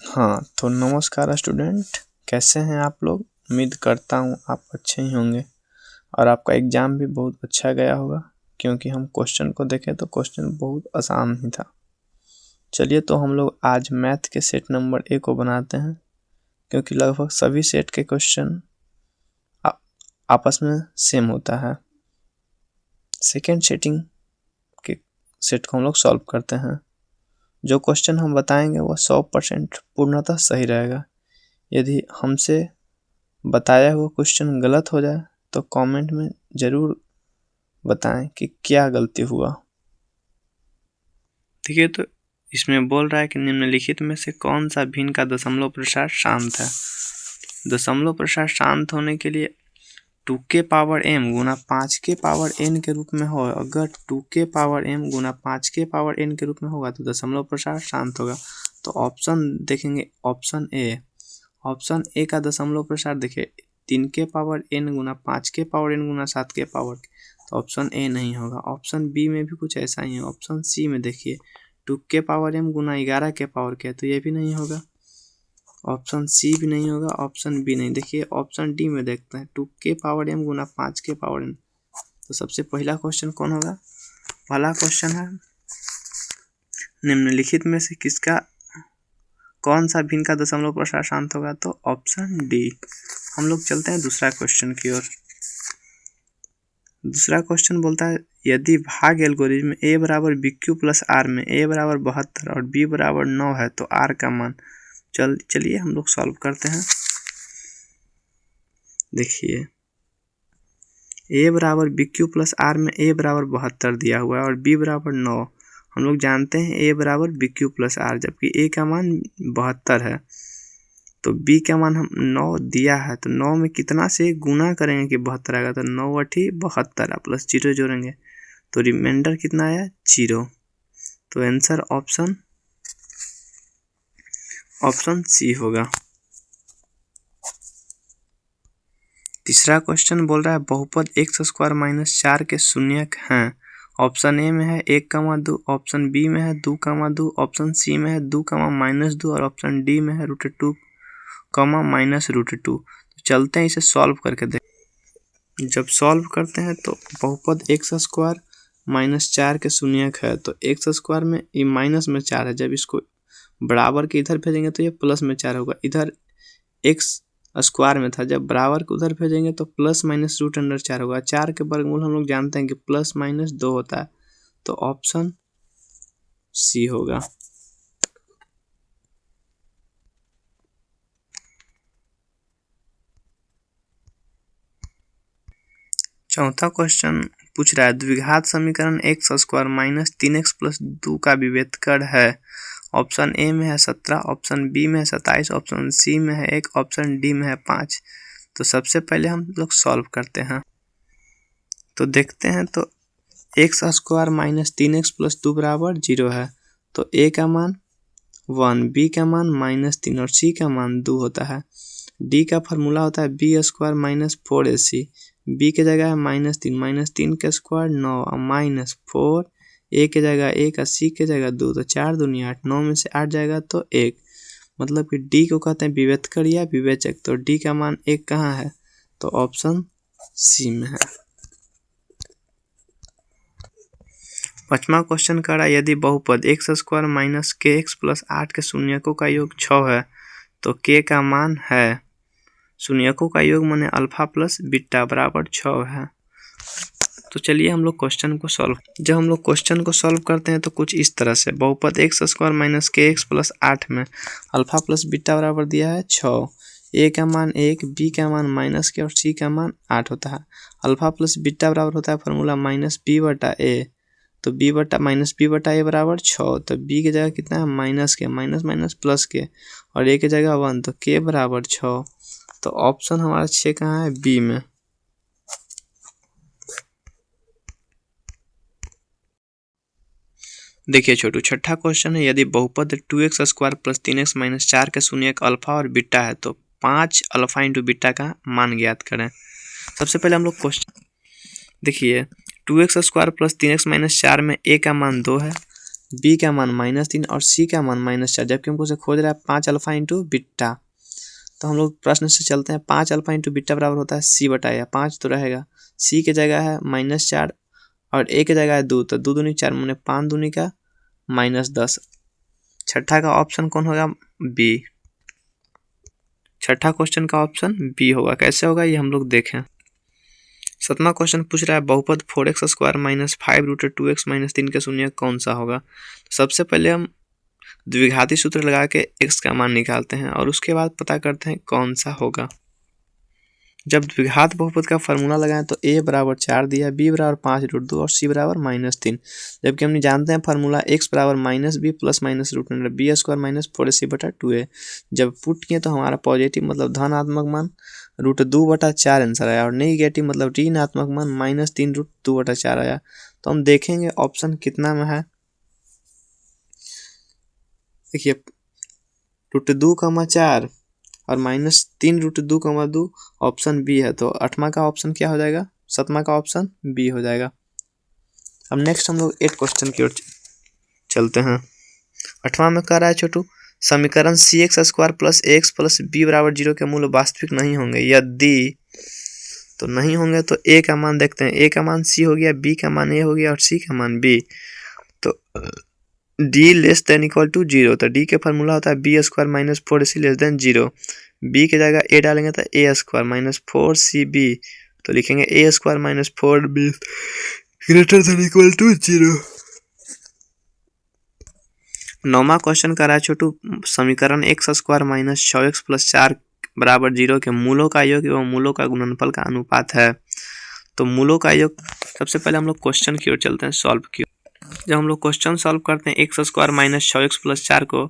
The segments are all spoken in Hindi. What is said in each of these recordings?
हाँ तो नमस्कार स्टूडेंट, कैसे हैं आप लोग। उम्मीद करता हूँ आप अच्छे ही होंगे और आपका एग्ज़ाम भी बहुत अच्छा गया होगा, क्योंकि हम क्वेश्चन को देखें तो क्वेश्चन बहुत आसान ही था। चलिए तो हम लोग आज मैथ के सेट नंबर 1 को बनाते हैं, क्योंकि लगभग सभी सेट के क्वेश्चन आपस में सेम होता है। सेकेंड सेटिंग के सेट को हम लोग सॉल्व करते हैं। जो क्वेश्चन हम बताएंगे वो 100% पूर्णतः सही रहेगा। यदि हमसे बताया हुआ क्वेश्चन गलत हो जाए तो कमेंट में ज़रूर बताएं कि क्या गलती हुआ। ठीक है, तो इसमें बोल रहा है कि निम्नलिखित में से कौन सा भिन्न का दशमलव प्रसार शांत है। दशमलव प्रसार शांत होने के लिए 2 के पावर m गुना 5 के पावर n के रूप में हो। अगर 2 के पावर m गुना 5 के पावर n के रूप में होगा तो दशमलव प्रसार शांत होगा। तो ऑप्शन देखेंगे, ऑप्शन ए का दशमलव प्रसार देखिए 3 के पावर n गुना 5 के पावर n गुना 7 के पावर, तो ऑप्शन ए नहीं होगा। ऑप्शन बी में भी कुछ ऐसा ही है। ऑप्शन सी में देखिए 2 के पावर m गुना 11 के पावर के, तो ये भी नहीं होगा। ऑप्शन सी भी नहीं होगा, ऑप्शन बी नहीं। देखिए ऑप्शन डी में देखते हैं 2 के पावर m गुना 5 के पावर n। तो सबसे पहला क्वेश्चन कौन होगा? पहला क्वेश्चन है निम्नलिखित में से किसका कौन सा भिन्न का दशमलव प्रसार शांत होगा? तो ऑप्शन डी। हम लोग चलते हैं दूसरा क्वेश्चन की ओर। दूसरा क्वेश्चन बोलता है यदि भाग एल्गोरिथम a बराबर BQ प्लस R में a बराबर 72 और b बराबर 9 है तो R का मान। चलिए हम लोग सॉल्व करते हैं। देखिए a बराबर BQ प्लस R में a बराबर 72 दिया हुआ है और b बराबर 9। हम लोग जानते हैं a बराबर BQ प्लस R, जबकि a का मान 72 है तो b का मान हम 9 दिया है, तो 9 में कितना से गुना करेंगे कि 72 आएगा? तो 9 × 72 प्लस 0 जोड़ेंगे तो रिमाइंडर कितना आया? 0। तो आंसर ऑप्शन सी होगा। तीसरा क्वेश्चन बोल रहा है बहुपद x² - 4 के शून्यक हैं। ऑप्शन ए में है 1, 2, ऑप्शन बी में है 2, 2, ऑप्शन सी में है 2, -2 और ऑप्शन डी में है √2, -√2। तो चलते हैं इसे सॉल्व करके देख। जब सॉल्व करते हैं तो बहुपद x² - 4 के शून्यक है, तो x² में ये माइनस में 4 है। जब इसको बराबर के इधर भेजेंगे तो ये प्लस में 4 होगा। इधर x² में था, जब बराबर के उधर भेजेंगे तो प्लस माइनस √4 होगा। 4 के वर्गमूल हम लोग जानते हैं कि +-2 होता है, तो ऑप्शन सी होगा। चौथा क्वेश्चन पूछ रहा है द्विघात समीकरण x² - 3x + 2 का विभेदकर है। ऑप्शन ए में है 17, ऑप्शन बी में है 27, ऑप्शन सी में है 1, ऑप्शन डी में है 5। तो सबसे पहले हम लोग सॉल्व करते हैं। तो देखते हैं, तो x² - 3x + 2 बराबर 0 है, तो a का मान 1, b का मान -3 और c का मान 2 होता है। d का फार्मूला होता है b² - 4ac। b के जगह है -3, -3 का स्क्वायर 9 और -4, a के जगह 1 और c के जगह 2, तो 4 दूनी 8, 9 में से 8 जाएगा तो 1। मतलब कि d को कहते हैं विभेदकर या विवेचक, तो d का मान 1 कहाँ है? तो ऑप्शन सी में है। पांचवा क्वेश्चन कह रहा है यदि बहुपद x² - kx + 8 के शून्यकों का योग 6 है तो k का मान है। शून्यकों का योग माने अल्फा प्लस बीटा बराबर 6 है। तो चलिए हम लोग क्वेश्चन को सॉल्व। जब हम लोग क्वेश्चन को सॉल्व करते हैं तो कुछ इस तरह से बहुपद x² - kx + 8 में अल्फा प्लस बीटा बराबर दिया है 6। a का मान 1, b का मान -k और c का मान 8 होता है। अल्फा प्लस बीटा बराबर होता है फार्मूला -b/a, तो -b/a बराबर 6। तो b की जगह कितना है? -k, प्लस के, और a की जगह 1, तो k बराबर 6। तो ऑप्शन हमारा 6 कहाँ है? बी में। देखिए छोटू, छठा क्वेश्चन है यदि बहुपद 2x² + 3x - 4 के शून्यक अल्फा और बीटा है तो 5 अल्फा × बीटा का मान ज्ञात करें। सबसे पहले हम लोग क्वेश्चन देखिए 2x² + 3x - 4 में a का मान 2 है, बी का मान -3 और सी का मान -4, जबकि हमको उसे खोज रहा है 5 अल्फा इंटू बीटा। तो हम लोग प्रश्न से चलते हैं। 5 अल्फा इंटू बीटा बराबर होता है सी बटा ए। 5 तो रहेगा, सी की जगह है -4 और ए की जगह है 2, तो 2 दूनी 4 मैंने 5 दूनी का -10। छठा का ऑप्शन कौन होगा? बी। छठा क्वेश्चन का ऑप्शन बी होगा। कैसे होगा ये हम लोग देखें। सातवां क्वेश्चन पूछ रहा है बहुपद 4x² - 5√2x - 3 के शून्य कौन सा होगा। तो सबसे पहले हम द्विघाती सूत्र लगा के x का मान निकालते हैं और उसके बाद पता करते हैं कौन सा होगा। जब द्विघात बहुपद का फॉर्मूला लगाएं तो a बराबर 4 दिया, b बराबर 5√2 और c बराबर -3, जबकि हम जानते हैं फार्मूला x बराबर -b प्लस -√b² - 4ac/2a। जब पुट किए तो हमारा पॉजिटिव मतलब धनात्मक मान √2/4 आंसर आया और नेगेटिव मतलब ऋणात्मक मान -3√2/4 आया। तो हम देखेंगे ऑप्शन कितना में है। देखिए √2,4 और -3√2,2 ऑप्शन बी है, तो 8वां का ऑप्शन क्या हो जाएगा? 7वां का ऑप्शन बी हो जाएगा। अब नेक्स्ट हम लोग 8 क्वेश्चन की ओर चलते हैं। 8वां में कह रहा है छोटू, समीकरण cx² + ax + b बराबर 0 के मूल वास्तविक नहीं होंगे यदि, तो नहीं होंगे तो a का मान देखते हैं। a का मान c हो गया, b का मान a हो गया और c का मान b। तो d < 0, तो d के फार्मूला होता है b² - 4ac < 0। b की जगह a डालेंगे तो a² - 4cb, तो लिखेंगे a² - 4b > 0। 9वां क्वेश्चन कर रहा है छोटू, समीकरण x² - 6x + 4 बराबर 0 के मूलों का योग एवं मूलों का गुणनफल का अनुपात है। तो मूलों का योग, सबसे पहले हम लोग क्वेश्चन की ओर चलते हैं, सॉल्व की ओर। जब हम लोग क्वेश्चन सॉल्व करते हैं x² - 6x + 4 को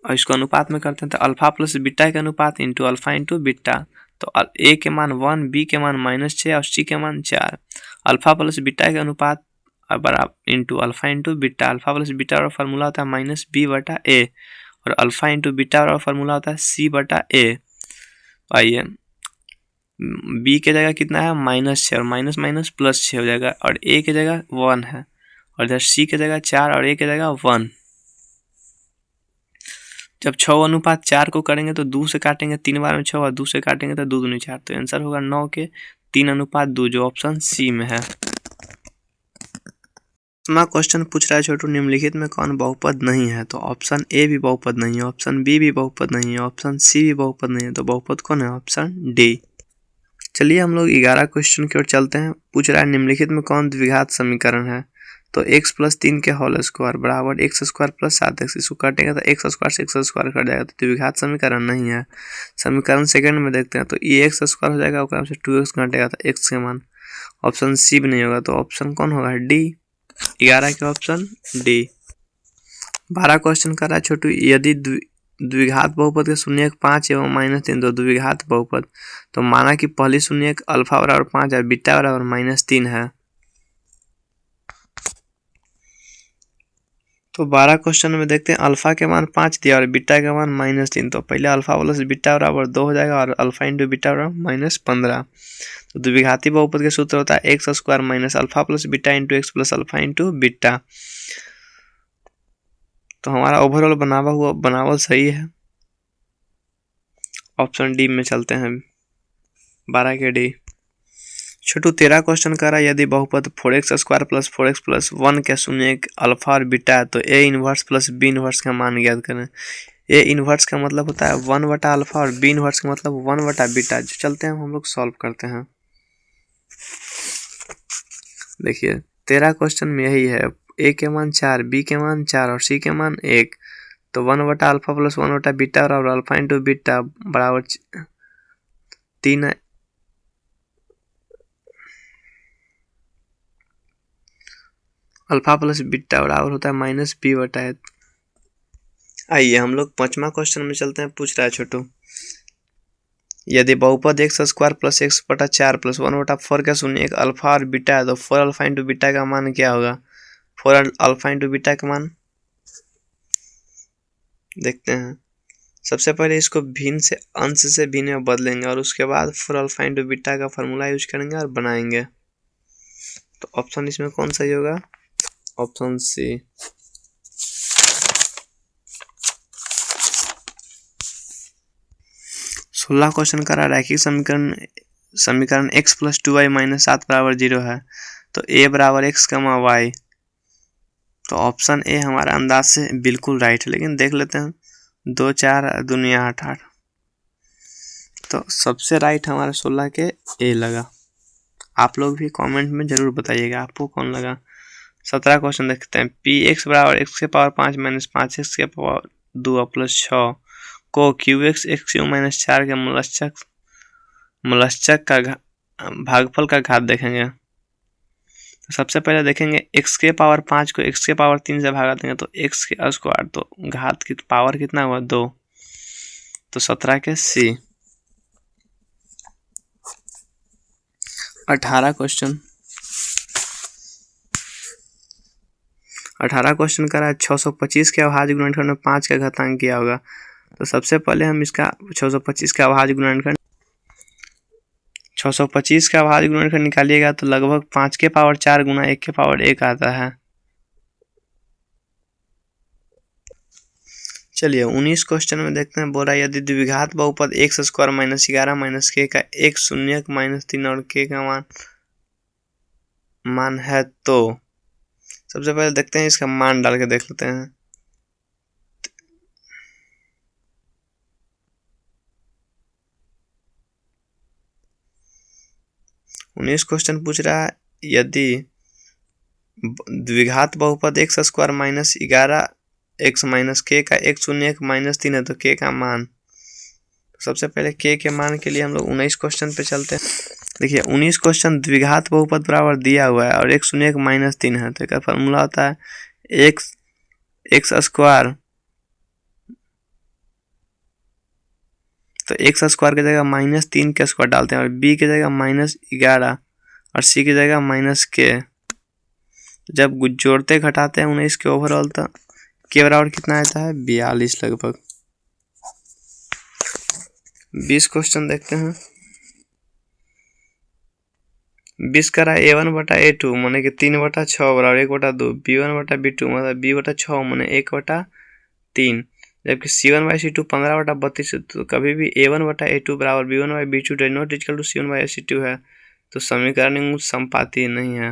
और इसको अनुपात में करते हैं तो अल्फा प्लस बीटा के अनुपात इंटू अल्फा इंटू बीटा। तो a के मान 1, b के मान -6 और c के मान 4। अल्फा प्लस बीटा के अनुपात बराबर into alpha into beta. Alpha plus beta का फार्मूला होता है -b/a और अल्फा इंटू बीटा का फार्मूला होता है c/a। आइए b के जगह कितना है -6 और माइनस प्लस 6 हो जाएगा और a की जगह 1 है और इधर c की जगह 4 और a की जगह 1। जब 6:4 को करेंगे तो 2 से काटेंगे 3 बार में 6 और 2 से काटेंगे तो 2 दूनी 4, तो आंसर होगा 9 के 3:2, जो ऑप्शन सी में है। क्वेश्चन पूछ रहा है छोटू, निम्नलिखित में कौन बहुपद नहीं है। तो ऑप्शन ए भी बहुपद नहीं है, ऑप्शन बी भी बहुपद नहीं है, ऑप्शन सी भी बहुपद नहीं है, तो बहुपद कौन है? Option D. चलिए हम लोग 11 क्वेश्चन की ओर चलते हैं। पूछ रहा है निम्नलिखित में कौन द्विघात समीकरण है। तो x + 3 के होल स्क्वायर बराबर x² + 7x, इसको काटेंगे तो x² से x² कट जाएगा, तो द्विघात समीकरण नहीं है। समीकरण सेकंड में देखते हैं तो ये x² हो जाएगा, ओकरा से 2x घटेगा तो x के मान। ऑप्शन सी भी नहीं होगा, तो ऑप्शन कौन होगा? डी। 11 के ऑप्शन डी। 12 क्वेश्चन कर रहा है छोटू, यदि द्विघात बहुपद के शून्यक 5 एवं -3 दो द्विघात बहुपद, तो माना कि पहली शून्यक अल्फा बराबर 5 और बीटा बराबर -3 है। तो 12 क्वेश्चन में देखते हैं, अल्फा के मान 5 दिया और बीटा का मान -3, तो पहले अल्फा प्लस बीटा बराबर 2 हो जाएगा और अल्फा इंटू बीटा बराबर -15। तो द्विघाती बहुपद का सूत्र होता है x² - alpha plus beta into x plus alpha into beta. तो हमारा ओवरऑल बनावल सही है, ऑप्शन डी में चलते हैं, 12 के डी। छोटू 13 क्वेश्चन कर रहा है, यदि बहुपद 4x² + 4x + 1 के शून्यक अल्फा और बीटा है तो a inverse plus b inverse का मान ज्ञात करें। a इनवर्स का मतलब होता है 1/अल्फा और b इनवर्स का मतलब 1/बीटा। जो चलते हैं हम लोग सॉल्व करते हैं। देखिए 13 क्वेश्चन में यही है, a के मान 4, b के मान 4 और c के मान 1, तो 1/अल्फा प्लस 1/बीटा बराबर अल्फा इंटू बीटा बराबर 3। अल्फा प्लस बीटा बराबर होता है -b/a। आइए हम लोग 5वां क्वेश्चन में चलते हैं। पूछ रहा है छोटू, यदि बहुपद x² + x/4 + 1/4 का शून्यक अल्फा और बीटा है तो 4 अल्फा इंटू बीटा का मान क्या होगा? 4 अल्फा इंटू बीटा का मान देखते हैं। सबसे पहले इसको भिन्न से अंश से भिन्न में बदलेंगे और उसके बाद 4 अल्फा इंटू बीटा का फॉर्मूला यूज करेंगे और बनाएंगे। तो ऑप्शन इसमें कौन सही होगा? Option C. 16 क्वेश्चन करा रैखिक समीकरण x + 2y - 7 = 0 है, तो a = x, y। तो ऑप्शन ए हमारा अंदाज से बिल्कुल राइट है, लेकिन देख लेते हैं 2 4 दुनिया 8 8। तो सबसे राइट हमारा 16 के ए लगा। आप लोग भी कमेंट में जरूर बताइएगा आपको कौन लगा। 17 क्वेश्चन देखते हैं। px = x⁵ - 5x⁵ 2 + 6 को qx x³ - 4 के मुलच्छक का भागफल का घात देखेंगे। तो सबसे पहले देखेंगे x⁵ को x⁵ से भागा देंगे, तो x², तो घात की पावर कितना हुआ 2, तो 17 के सी। 18 क्वेश्चन करा 625 के अभाज्य गुणनखंड में 5 का घातांक किया होगा। तो सबसे पहले हम इसका 625 का अभाज्य गुणनखंड 625 का अभाज्य गुणनखंड निकालिएगा तो लगभग 5 के पावर 4 गुना 1 के पावर 1 आता है। चलिए 19 क्वेश्चन में देखते हैं। बोला यदि द्विघात बहुपद x² - 11 - k का एक शून्यक -3 और k का मान है, तो सबसे पहले देखते हैं इसका मान डाल के देख लेते हैं। उन्नीस क्वेश्चन पूछ रहा है यदि द्विघात बहुपद x² - 11x - k का एक शून्यक -3 है, तो k का मान। तो सबसे पहले k के मान के लिए हम लोग 19 क्वेश्चन पे चलते हैं। देखिए 19 क्वेश्चन द्विघात बहुपद बराबर दिया हुआ है और एक शून्यक -3 है, तो इसका फॉर्मूला होता है x² तो x² की जगह -3 के स्क्वायर डालते हैं और b की जगह -11 और c की जगह -k। जब जोड़ते घटाते हैं 19 के ओवरऑल, तो k बराबर कितना आता है 42 लगभग। 20 क्वेश्चन देखते हैं। 20 करा a1/a2 माने कि 3/6 बराबर 1/2, b1/b2 मतलब b/6 माने 1/3, जबकि c1/c2 15/32, तो कभी भी a1/a2 बराबर b1/b2 does not equal to c1/c2 है, तो समीकरण समपाती नहीं है।